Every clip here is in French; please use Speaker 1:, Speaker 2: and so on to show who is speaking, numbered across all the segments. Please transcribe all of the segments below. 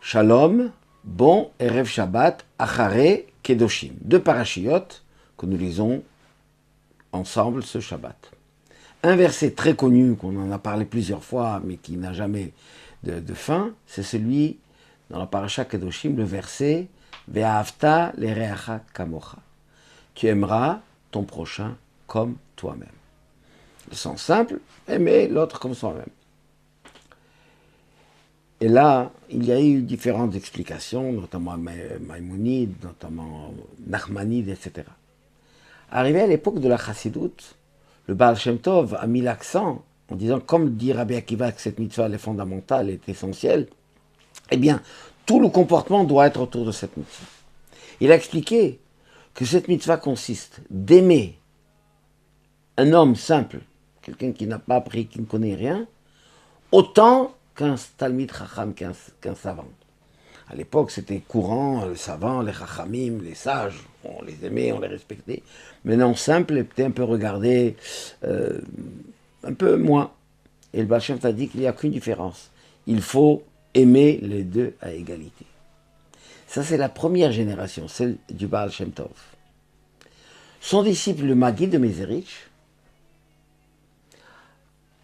Speaker 1: Shalom, bon Erev Shabbat, Acharé, Kedoshim. Deux parachiotes que nous lisons ensemble ce Shabbat. Un verset très connu, qu'on en a parlé plusieurs fois, mais qui n'a jamais de fin, c'est celui dans la paracha Kedoshim, le verset Ve'ahavta lereacha kamocha. Tu aimeras ton prochain comme toi-même. Le sens simple, aimer l'autre comme soi-même. Et là, il y a eu différentes explications, notamment Maïmonide, notamment Nachmanide, etc. Arrivé à l'époque de la Chassidoute, le Baal Shem Tov a mis l'accent en disant, comme dit Rabbi Akiva, que cette mitzvah est fondamentale, est essentielle, eh bien, tout le comportement doit être autour de cette mitzvah. Il a expliqué que cette mitzvah consiste d'aimer un homme simple, quelqu'un qui n'a pas appris, qui ne connaît rien, autant qu'un talmid chacham, qu'un savant. À l'époque, c'était courant, les savants, les chachamim, les sages, on les aimait, on les respectait. Maintenant, simple, était un peu regardé, un peu moins. Et le Baal Shem Tov a dit qu'il n'y a qu'une différence. Il faut aimer les deux à égalité. Ça, c'est la première génération, celle du Baal Shem Tov. Son disciple, le Maggid de Mezerich,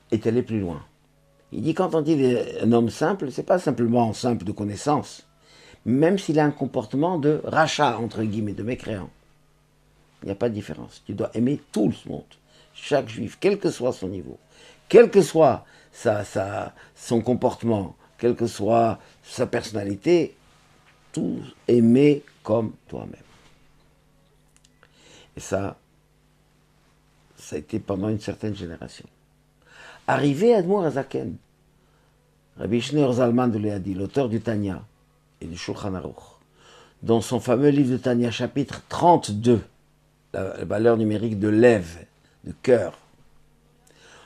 Speaker 1: est allé plus loin. Il dit, quand on dit un homme simple, c'est pas simplement simple de connaissance, même s'il a un comportement de rachat, entre guillemets, de mécréant. Il n'y a pas de différence. Tu dois aimer tout le monde, chaque juif, quel que soit son niveau, quel que soit son comportement, quelle que soit sa personnalité, tout aimer comme toi-même. Et ça a été pendant une certaine génération. Arrivé à Admour Azaken, Rabbi Shneur Zalman de Léadi, l'auteur du Tanya et du Shulchan Aruch, dans son fameux livre de Tanya, chapitre 32, la valeur numérique de lève, de cœur,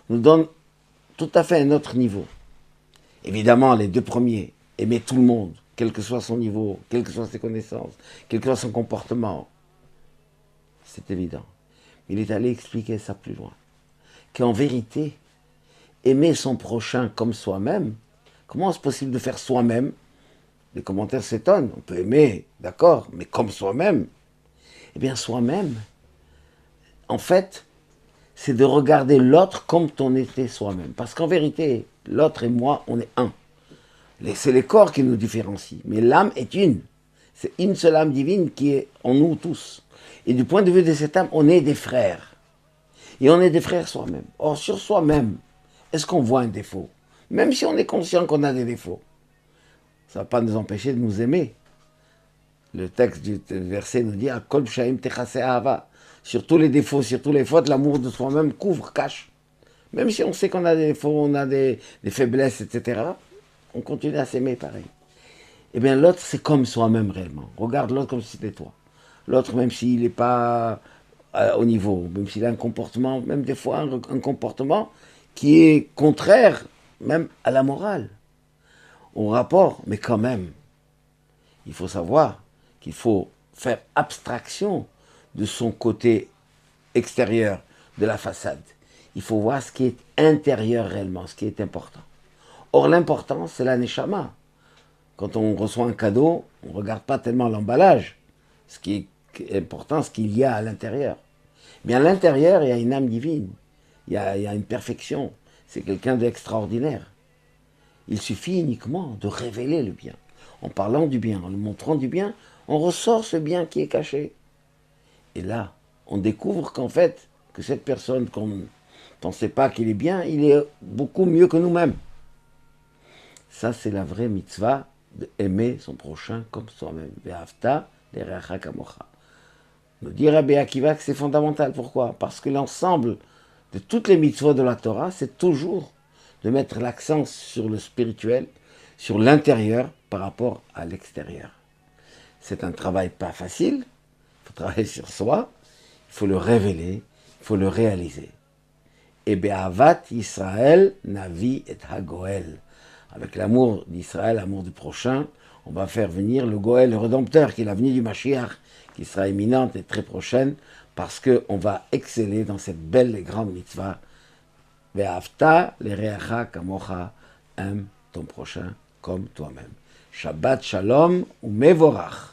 Speaker 1: nous donne tout à fait un autre niveau. Évidemment, les deux premiers, aimer tout le monde, quel que soit son niveau, quelles que soient ses connaissances, quel que soit son comportement, c'est évident. Il est allé expliquer ça plus loin. Qu'en vérité, aimer son prochain comme soi-même, comment est-ce possible de faire soi-même? Les commentaires s'étonnent. On peut aimer, d'accord, mais comme soi-même. Eh bien, soi-même, en fait, c'est de regarder l'autre comme on était soi-même. Parce qu'en vérité, l'autre et moi, on est un. C'est les corps qui nous différencient. Mais l'âme est une. C'est une seule âme divine qui est en nous tous. Et du point de vue de cette âme, on est des frères. Et on est des frères soi-même. Or, sur soi-même, est-ce qu'on voit un défaut? Même si on est conscient qu'on a des défauts, ça ne va pas nous empêcher de nous aimer. Le texte du verset nous dit « Kol pshaim techase ahava » sur tous les défauts, sur toutes les fautes, l'amour de soi-même couvre, cache. Même si on sait qu'on a des défauts, on a des faiblesses, etc., on continue à s'aimer pareil. Eh bien, l'autre, c'est comme soi-même réellement. Regarde l'autre comme si c'était toi. L'autre, même s'il n'est pas au niveau, même s'il a un comportement, même des fois un comportement qui est contraire même à la morale, au rapport, mais quand même, il faut savoir qu'il faut faire abstraction de son côté extérieur, de la façade. Il faut voir ce qui est intérieur réellement, ce qui est important. Or, l'important, c'est la neshama. Quand on reçoit un cadeau, on ne regarde pas tellement l'emballage. Ce qui est important, ce qu'il y a à l'intérieur. Mais à l'intérieur, il y a une âme divine. Il y a une perfection. C'est quelqu'un d'extraordinaire. Il suffit uniquement de révéler le bien. En parlant du bien, en le montrant du bien, on ressort ce bien qui est caché. Et là, on découvre qu'en fait, que cette personne qu'on ne pensait pas qu'il est bien, il est beaucoup mieux que nous-mêmes. Ça, c'est la vraie mitzvah d'aimer son prochain comme soi-même. Ve'ahavta lereacha kamocha. Nous dit Rabbi Akiva que c'est fondamental. Pourquoi? Parce que l'ensemble de toutes les mitzvot de la Torah, c'est toujours de mettre l'accent sur le spirituel, sur l'intérieur par rapport à l'extérieur. C'est un travail pas facile, il faut travailler sur soi, il faut le révéler, il faut le réaliser. Et Be'avat Israël Navi et Hagoel. Avec l'amour d'Israël, l'amour du prochain, on va faire venir le Goël, le Rédempteur, qui est l'avenue du Mashiach, qui sera imminente et très prochaine, parce qu'on va exceller dans cette belle et grande mitzvah. Ve'ahavta lereacha kamocha, aime ton prochain comme toi-même. Shabbat Shalom ou Mevorach.